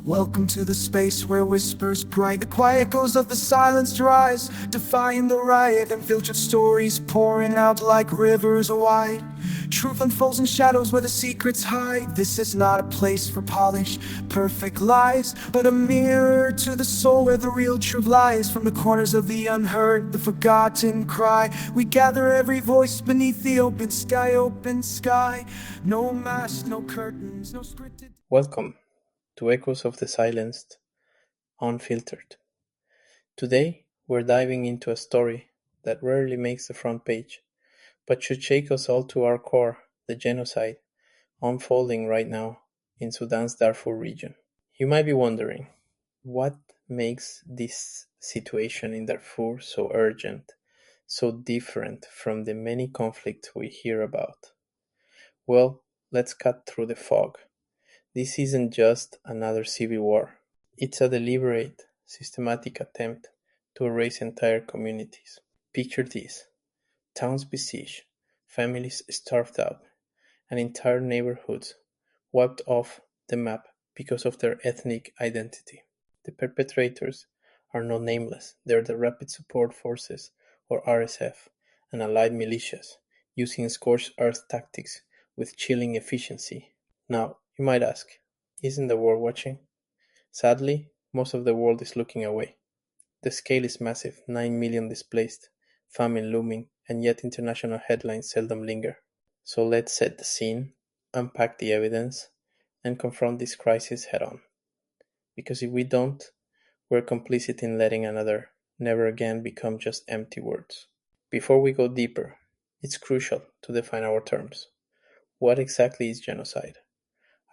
Welcome to the space where whispers bright, the quiet echoes of the silence rise, defying the riot, and filtered stories pouring out like rivers wide. Truth unfolds in shadows where the secrets hide. This is not a place for polished, perfect lies, but a mirror to the soul where the real truth lies. From the corners of the unheard, the forgotten cry, we gather every voice beneath the open sky, open sky. No mask, no curtains, no scripted. Welcome to Echoes of the Silenced, Unfiltered. Today, we're diving into a story that rarely makes the front page, but should shake us all to our core: the genocide unfolding right now in Sudan's Darfur region. You might be wondering, what makes this situation in Darfur so urgent, so different from the many conflicts we hear about? Well, let's cut through the fog. This isn't just another civil war. It's a deliberate, systematic attempt to erase entire communities. Picture this: towns besieged, families starved out, and entire neighborhoods wiped off the map because of their ethnic identity. The perpetrators are not nameless. They're the Rapid Support Forces, or RSF, and allied militias, using scorched earth tactics with chilling efficiency. Now, you might ask, isn't the world watching? Sadly, most of the world is looking away. The scale is massive: 9 million displaced, famine looming, and yet international headlines seldom linger. So let's set the scene, unpack the evidence, and confront this crisis head on. Because if we don't, we're complicit in letting another never again become just empty words. Before we go deeper, it's crucial to define our terms. What exactly is genocide?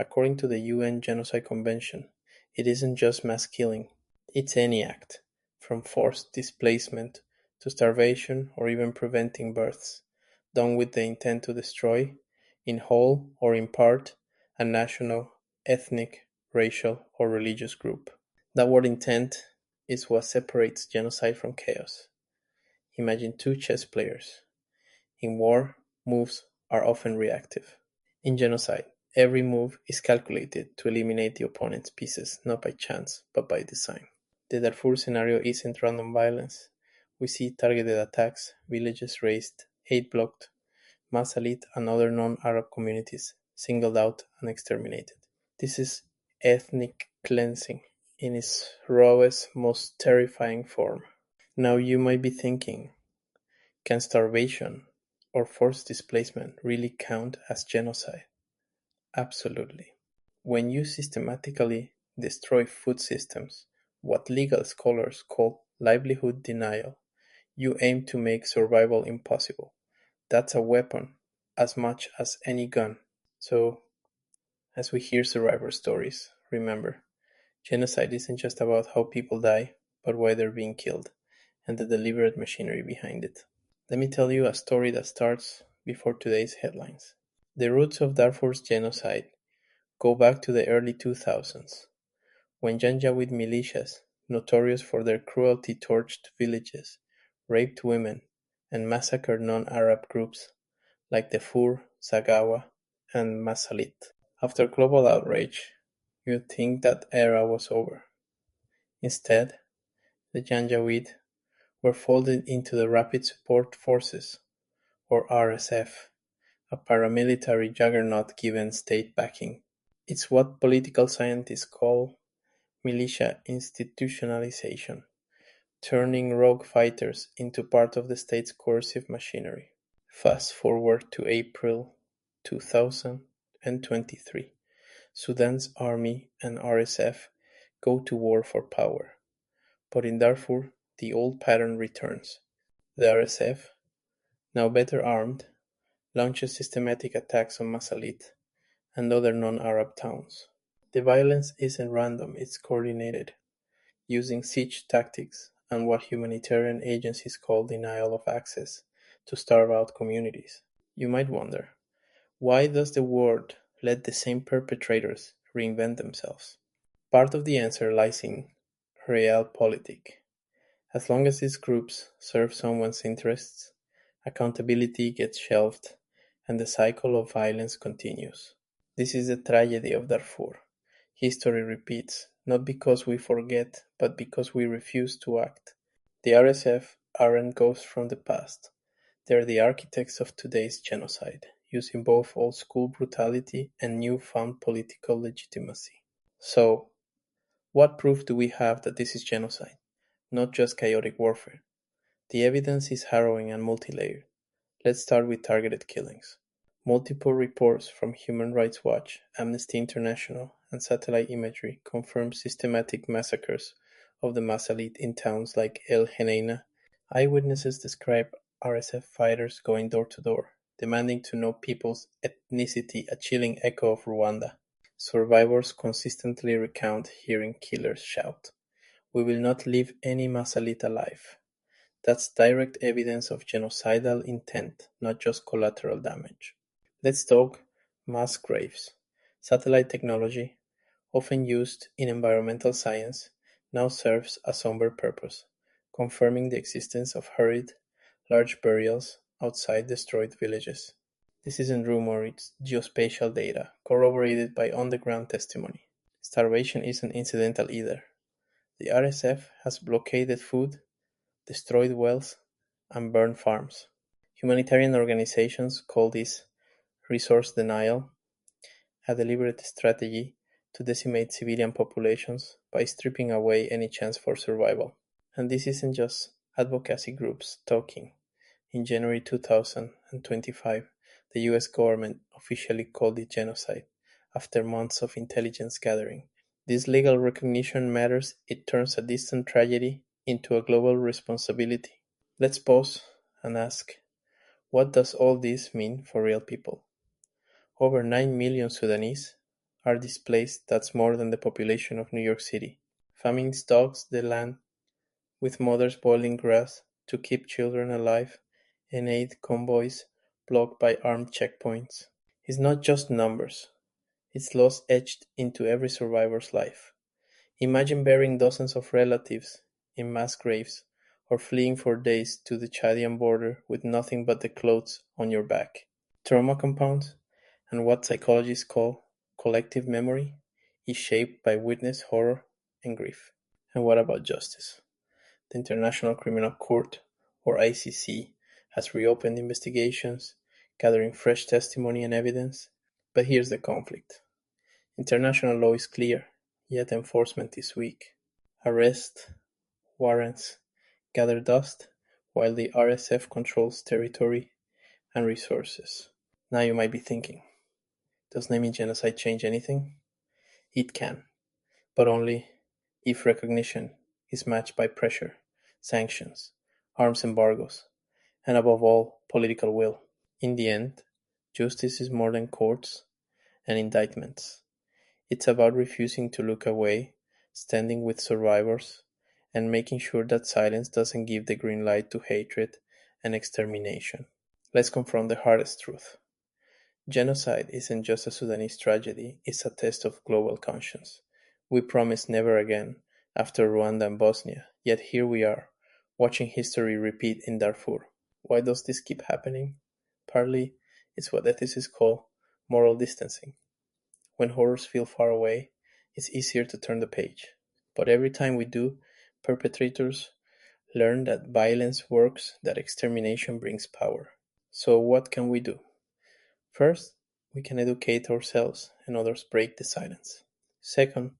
According to the UN Genocide Convention, it isn't just mass killing, it's any act, from forced displacement to starvation or even preventing births, done with the intent to destroy, in whole or in part, a national, ethnic, racial, or religious group. That word intent is what separates genocide from chaos. Imagine two chess players. In war, moves are often reactive. In genocide, every move is calculated to eliminate the opponent's pieces, not by chance, but by design. The Darfur scenario isn't random violence. We see targeted attacks, villages razed, aid blocked, Massalit and other non-Arab communities singled out and exterminated. This is ethnic cleansing in its rawest, most terrifying form. Now you might be thinking, can starvation or forced displacement really count as genocide? Absolutely. When you systematically destroy food systems, what legal scholars call livelihood denial, you aim to make survival impossible. That's a weapon as much as any gun. So, as we hear survivor stories, remember, genocide isn't just about how people die, but why they're being killed, and the deliberate machinery behind it. Let me tell you a story that starts before today's headlines. The roots of Darfur's genocide go back to the early 2000s, when Janjaweed militias, notorious for their cruelty, torched villages, raped women, and massacred non-Arab groups like the Darfur, Zaghawa, and Massalit. After global outrage, you'd think that era was over. Instead, the Janjaweed were folded into the Rapid Support Forces, or RSF, a paramilitary juggernaut given state backing. It's what political scientists call militia institutionalization, turning rogue fighters into part of the state's coercive machinery. Fast forward to April 2023. Sudan's army and RSF go to war for power. But in Darfur, the old pattern returns. The RSF, now better armed, launches systematic attacks on Massalit and other non-Arab towns. The violence isn't random, it's coordinated, using siege tactics and what humanitarian agencies call denial of access to starve out communities. You might wonder, why does the world let the same perpetrators reinvent themselves? Part of the answer lies in realpolitik. As long as these groups serve someone's interests, accountability gets shelved and the cycle of violence continues. This is the tragedy of Darfur. History repeats, not because we forget, but because we refuse to act. The RSF aren't ghosts from the past. They're the architects of today's genocide, using both old-school brutality and new-found political legitimacy. So, what proof do we have that this is genocide, not just chaotic warfare? The evidence is harrowing and multi-layered. Let's start with targeted killings. Multiple reports from Human Rights Watch, Amnesty International, and satellite imagery confirm systematic massacres of the Massalit in towns like El Geneina. Eyewitnesses describe RSF fighters going door to door, demanding to know people's ethnicity, a chilling echo of Rwanda. Survivors consistently recount hearing killers shout, "We will not leave any Massalit alive." That's direct evidence of genocidal intent, not just collateral damage. Let's talk mass graves. Satellite technology, often used in environmental science, now serves a somber purpose, confirming the existence of hurried, large burials outside destroyed villages. This isn't rumor, it's geospatial data, corroborated by on-the-ground testimony. Starvation isn't incidental either. The RSF has blockaded food, destroyed wells, and burned farms. Humanitarian organizations call this resource denial, a deliberate strategy to decimate civilian populations by stripping away any chance for survival. And this isn't just advocacy groups talking. In January 2025, the US government officially called it genocide after months of intelligence gathering. This legal recognition matters. It turns a distant tragedy into a global responsibility. Let's pause and ask, what does all this mean for real people? Over 9 million Sudanese are displaced. That's more than the population of New York City. Famine stalks the land with mothers boiling grass to keep children alive and aid convoys blocked by armed checkpoints. It's not just numbers, it's loss etched into every survivor's life. Imagine burying dozens of relatives in mass graves or fleeing for days to the Chadian border with nothing but the clothes on your back. Trauma compounds, and what psychologists call collective memory, is shaped by witness horror and grief. And what about justice? The International Criminal Court, or ICC, has reopened investigations, gathering fresh testimony and evidence. But here's the conflict. International law is clear, yet enforcement is weak. Arrest warrants gather dust, while the RSF controls territory and resources. Now you might be thinking, does naming genocide change anything? It can, but only if recognition is matched by pressure, sanctions, arms embargoes, and above all, political will. In the end, justice is more than courts and indictments. It's about refusing to look away, standing with survivors, and making sure that silence doesn't give the green light to hatred and extermination. Let's confront the hardest truth. Genocide isn't just a Sudanese tragedy, it's a test of global conscience. We promised never again after Rwanda and Bosnia, yet here we are, watching history repeat in Darfur. Why does this keep happening? Partly, it's what ethicists call moral distancing. When horrors feel far away, it's easier to turn the page. But every time we do, perpetrators learn that violence works, that extermination brings power. So what can we do? First, we can educate ourselves and others break the silence. Second,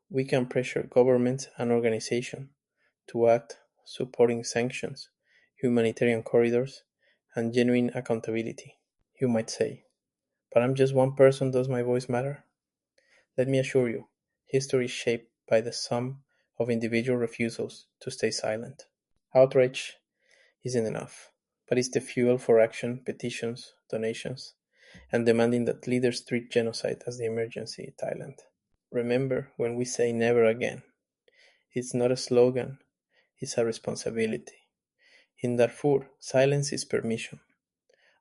we can pressure governments and organizations to act, supporting sanctions, humanitarian corridors, and genuine accountability. You might say, but I'm just one person, does my voice matter? Let me assure you, history is shaped by the sum of individual refusals to stay silent. Outrage isn't enough, but it's the fuel for action, petitions, donations, and demanding that leaders treat genocide as the emergency Thailand. Remember, when we say never again, it's not a slogan, it's a responsibility. In Darfur, silence is permission.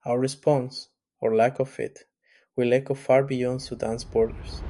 Our response, or lack of it, will echo far beyond Sudan's borders.